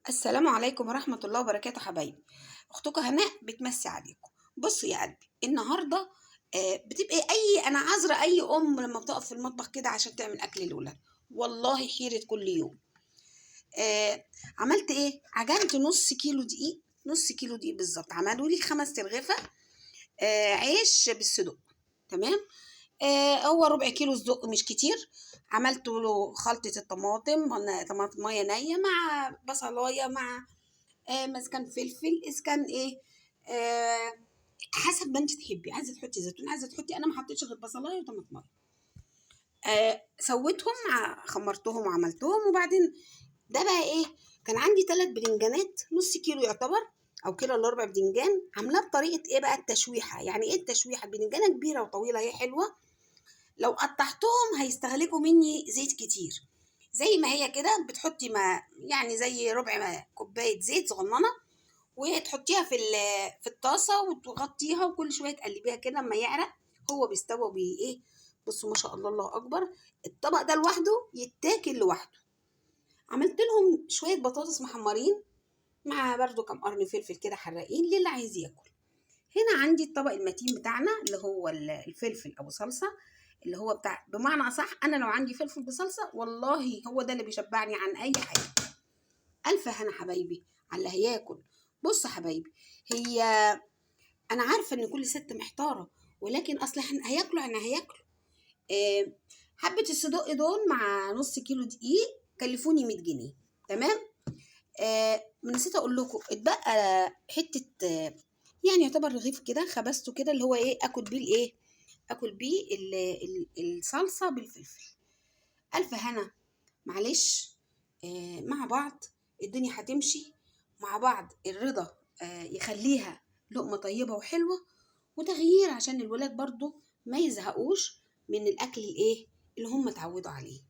السلام عليكم ورحمة الله وبركاته حبايبي. أختكم هناء بتمسي عليكم. بصوا يا قلبي النهاردة بتبقى أنا عذرة أي أم لما بتقف في المطبخ كده عشان تعمل أكل الأولاد، والله حيرة كل يوم. عملت إيه؟ عجنت نص كيلو دقيق، نص كيلو دقيق بالظبط، عملوا لي 5 ترغيفة عيش بالصدق. تمام. هو ربع كيلو صدق مش كتير. عملت له خلطة الطماطم، طماطمايه نية مع بصلاية مع إذا كان فلفل، إذا كان إيه، حسب ما أنت تحبي. عايزة تحطي زيتون، عايزة تحطي، أنا ما حطيتش غير بصلاية وطماطمايه. سويتهم، خمرتهم وعملتهم. وبعدين ده بقى إيه، كان عندي 3 بدنجانات، نص كيلو يعتبر أو كيلو إلا ربع بدنجان. عاملاه بطريقة إيه بقى التشويحة. يعني إيه التشويحة؟ البدنجانة كبيرة وطويلة هي حلوة، لو قطعتهم هيستهلكوا مني زيت كتير. زي ما هي كده بتحطي ما يعني زي ربع كوباية زيت صغننة، وتحطيها في الطاسة وتغطيها، وكل شوية تقلبيها كده لما يعرق. هو بيستوى ايه. بصوا ما شاء الله، الله اكبر. الطبق ده لوحده يتاكل لوحده. عملت لهم شوية بطاطس محمرين مع برضو كام قرن فلفل كده حراقين للي عايز ياكل. هنا عندي الطبق المتين بتاعنا اللي هو الفلفل ابو صلصة، اللي هو بتاع، بمعنى اصح انا لو عندي فلفل بصلصة والله هو ده اللي بيشبعني عن اي حاجة. الف هنا حبايبي على اللي هياكل. بص يا حبايبي، هي انا عارفه ان كل ست محتاره، ولكن اصل احنا هياكلوا، آه، حبه الصدق دول مع نص كيلو دقيق كلفوني 100 جنيه. تمام. نسيت اقول لكم اتبقى حته، يعني يعتبر رغيف كده خبزته كده، اللي هو ايه، اكل بيه الايه، اكل بيه الصلصه بالفلفل. الف هنا. معلش، مع بعض الدنيا هتمشي مع بعض. الرضا يخليها لقمة طيبة وحلوة وتغيير، عشان الولاد برضو ما يزهقوش من الأكل الإيه اللي هم اتعودوا عليه.